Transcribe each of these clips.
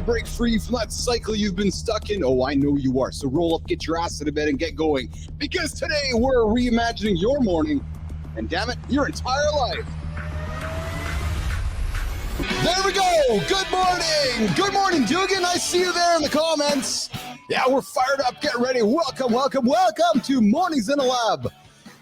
to break free from that cycle you've been stuck in? Oh, I know you are. So roll up, get your ass into bed, and get going. Because today we're reimagining your morning, and damn it, your entire life. There we go. Good morning. Good morning, Dugan. I see you there in the comments. Yeah, we're fired up. Get ready. Welcome, welcome, welcome to Mornings in a Lab.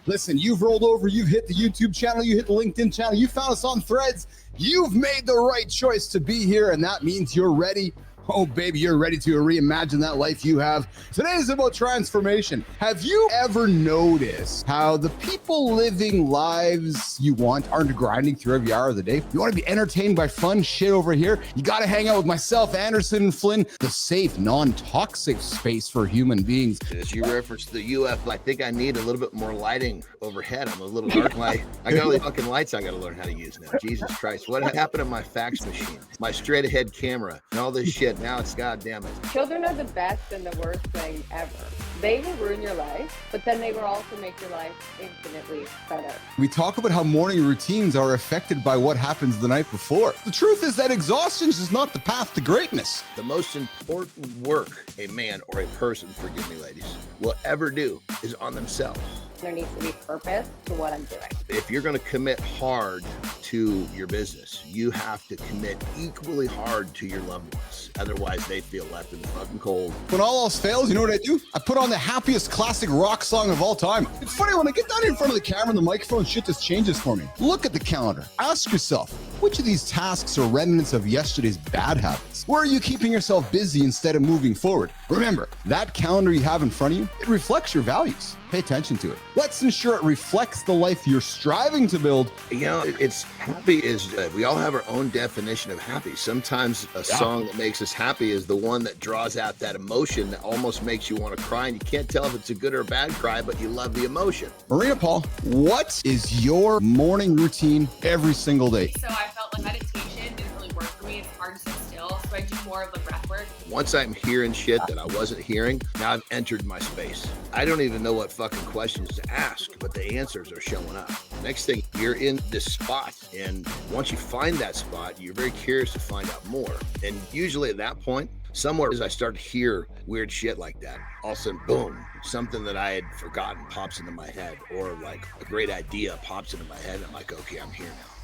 Listen, you've rolled over. You've hit the YouTube channel. You hit the LinkedIn channel. You found us on Threads. You've made the right choice to be here, and that means you're ready. Oh, baby, you're ready to reimagine that life you have. Today is about transformation. Have you ever noticed how the people living lives you want aren't grinding through every hour of the day? You want to be entertained by fun shit over here? You got to hang out with myself, Anderson Flynn, the safe, non-toxic space for human beings. As you referenced the UF, I think I need a little bit more lighting overhead. I'm a little dark. I got all the fucking lights I got to learn how to use now. Jesus Christ. What happened to my fax machine, my straight ahead camera, and all this shit? Now it's goddamn it. Children are the best and the worst thing ever. They will ruin your life, but then they will also make your life infinitely better. We talk about how morning routines are affected by what happens the night before. The truth is that exhaustion is not the path to greatness. The most important work a man or a person, forgive me ladies, will ever do is on themselves. There needs to be purpose to what I'm doing. If you're going to commit hard to your business, you have to commit equally hard to your loved ones. Otherwise, they feel left in the fucking cold. When all else fails, you know what I do? I put on the happiest classic rock song of all time. It's funny, when I get down here in front of the camera and the microphone, shit just changes for me. Look at the calendar. Ask yourself, which of these tasks are remnants of yesterday's bad habits? Where are you keeping yourself busy instead of moving forward? Remember, that calendar you have in front of you, it reflects your values. Pay attention to it. Let's ensure it reflects the life you're striving to build. You know, it's happy is, we all have our own definition of happy. Sometimes a song that makes us happy is the one that draws out that emotion that almost makes you want to cry. And you can't tell if it's a good or a bad cry, but you love the emotion. Maria Paul, what is your morning routine every single day? So I felt like meditation didn't really work for me. It's hard to sit still, so I do more of the breath work. Once I'm hearing shit that I wasn't hearing, now I've entered my space. I don't even know what fucking questions to ask, but the answers are showing up. Next thing, you're in this spot, and once you find that spot, you're very curious to find out more. And usually at that point, somewhere as I start to hear weird shit like that, all of a sudden, boom, something that I had forgotten pops into my head, or like a great idea pops into my head, and I'm like, okay, I'm here now.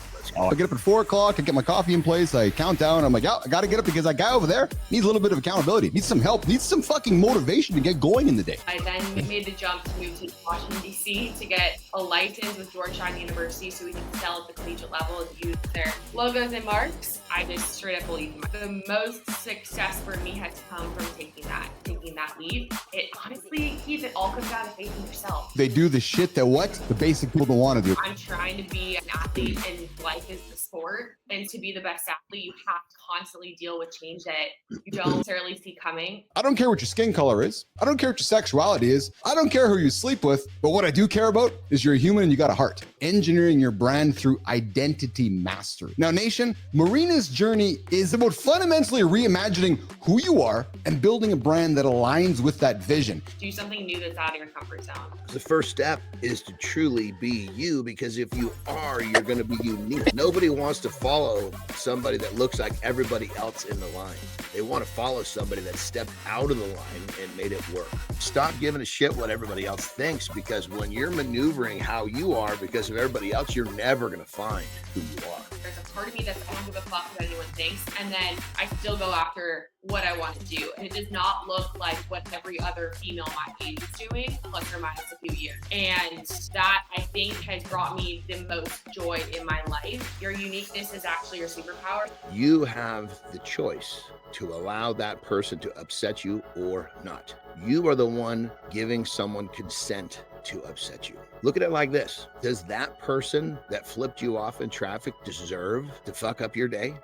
I get up at 4 o'clock, I get my coffee in place, I count down, I'm like, I gotta get up because that guy over there needs a little bit of accountability, needs some help, needs some fucking motivation to get going in the day. I then made the jump to move to Washington, D.C. to get a license with Georgetown University so we can sell at the collegiate level and use their logos and marks. I just straight up believe the most success for me has come from taking that lead. It honestly, Keith, it all comes down to faith in yourself. They do the shit that the basic people don't want to do. I'm trying to be an athlete, and life is the sport. And to be the best athlete, you have to constantly deal with change that you don't necessarily see coming. I don't care what your skin color is. I don't care what your sexuality is. I don't care who you sleep with. But what I do care about is you're a human and you got a heart. Engineering your brand through identity mastery. Now, nation, Marina's journey is about fundamentally reimagining who you are and building a brand that aligns with that vision. Do something new that's out of your comfort zone. The first step is to truly be you, because if you are, you're going to be unique. Nobody wants to follow somebody that looks like everybody else in the line. They want to follow somebody that stepped out of the line and made it work. Stop giving a shit what everybody else thinks, because when you're maneuvering how you are because of everybody else, you're never going to find who you are. There's a part of me that I don't give a fuck what anyone thinks, and then I still go after what I want to do. And it does not look like what every other female my age is doing, plus or minus a few years. And that, I think, has brought me the most joy in my life. Your uniqueness is actually your superpower. You have the choice to allow that person to upset you or not. You are the one giving someone consent to upset you. Look at it like this. Does that person that flipped you off in traffic deserve to fuck up your day?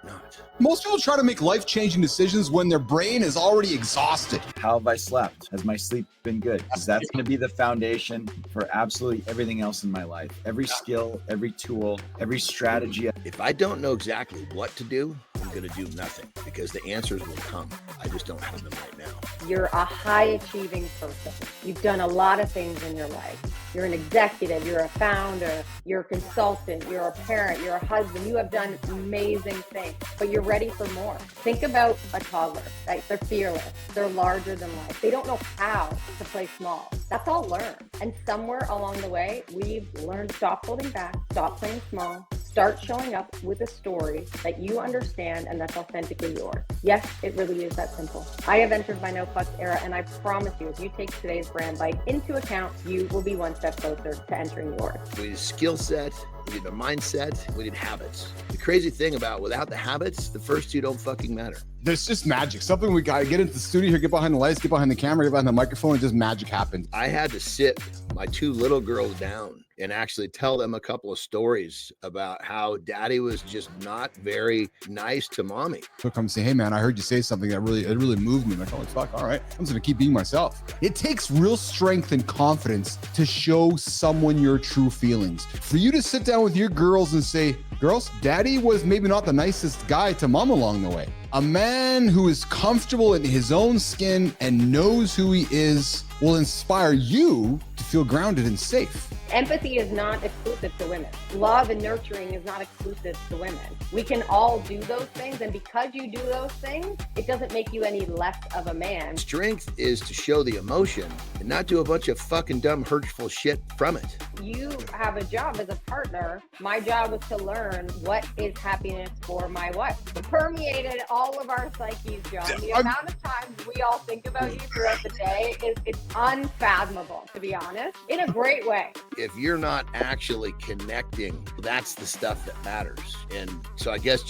Not. Most people try to make life-changing decisions when their brain is already exhausted. How have I slept? Has my sleep been good? Because that's going to be the foundation for absolutely everything else in my life. Every skill, every tool, every strategy. If I don't know exactly what to do, I'm going to do nothing, because the answers will come. I just don't have them right now. You're a high achieving person. You've done a lot of things in your life. You're an executive, you're a founder, you're a consultant, you're a parent, you're a husband. You have done amazing things, but you're ready for more. Think about a toddler, right? They're fearless. They're larger than life. They don't know how to play small. That's all learned. And somewhere along the way, we've learned to stop holding back, stop playing small, start showing up with a story that you understand and that's authentically yours. Yes, it really is that simple. I have entered my no fucks era, and I promise you, if you take today's brand bite into account, you will be one step closer to entering yours. We need skill set, we need a mindset, we need habits. The crazy thing about without the habits, the first two don't fucking matter. There's just magic. Something we got to get into the studio here, get behind the lights, get behind the camera, get behind the microphone, and just magic happens. I had to sit my two little girls down and actually tell them a couple of stories about how daddy was just not very nice to mommy. He'll come say, hey man, I heard you say something that really moved me. I'm like, oh fuck, all right. I'm just gonna keep being myself. It takes real strength and confidence to show someone your true feelings. For you to sit down with your girls and say, girls, daddy was maybe not the nicest guy to mom along the way. A man who is comfortable in his own skin and knows who he is will inspire you to feel grounded and safe. Empathy is not exclusive to women. Love and nurturing is not exclusive to women. We can all do those things, and because you do those things, it doesn't make you any less of a man. Strength is to show the emotion and not do a bunch of fucking dumb, hurtful shit from it. You have a job as a partner. My job was to learn what is happiness for my wife. It permeated all of our psyches, John. The amount of times we all think about you throughout the day it's unfathomable, to be honest, in a great way. If you're not actually connecting, that's the stuff that matters. And so I guess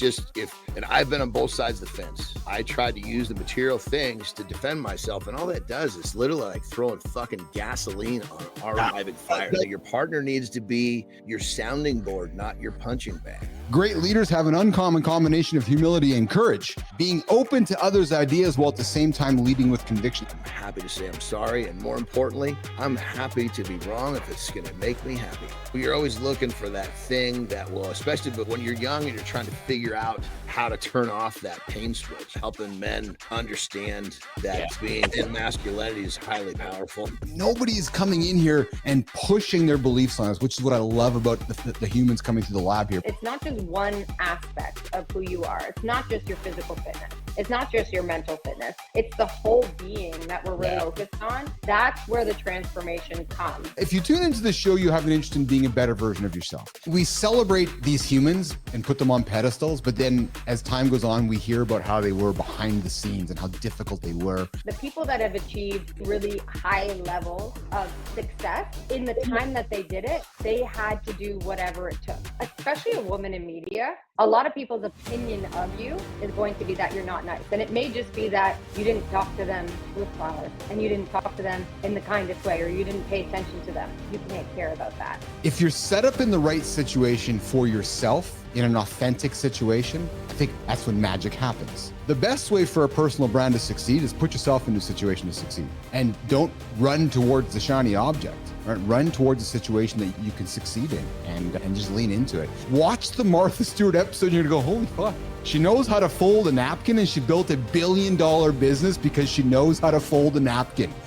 and I've been on both sides of the fence. I tried to use the material things to defend myself, and all that does is literally like throwing fucking gasoline on an already fire. Like your partner needs to be your sounding board, not your punching bag. Great leaders have an uncommon combination of humility and courage, being open to others' ideas while at the same time leading with conviction. I'm happy to say I'm sorry, and more importantly, I'm happy to be wrong if it's going to make me happy. You're always looking for that thing that will, especially when you're young and you're trying to figure out how to turn off that pain switch, helping men understand that being in masculinity is highly powerful. Nobody's coming in here and pushing their beliefs on us, which is what I love about the humans coming through the lab here. It's not just one aspect of who you are. It's not just your physical fitness. It's not just your mental fitness. It's the whole being that we're really focused on. That's where the transformation comes. If you tune into the show, you have an interest in being a better version of yourself. We celebrate these humans and put them on pedestals, but then as time goes on, we hear about how they were behind the scenes and how difficult they were. The people that have achieved really high levels of success, in the time that they did it, they had to do whatever it took. Especially a woman in media, a lot of people's opinion of you is going to be that you're not nice. And it may just be that you didn't talk to them with flowers, and you didn't talk to them in the kindest way, or you didn't pay attention to them. You can't care about that. If you're set up in the right situation for yourself, in an authentic situation, I think that's when magic happens. The best way for a personal brand to succeed is put yourself into a situation to succeed. And don't run towards the shiny object. Right? Run towards a situation that you can succeed in and just lean into it. Watch the Martha Stewart episode and you're gonna go, holy fuck. She knows how to fold a napkin, and she built $1 billion business because she knows how to fold a napkin.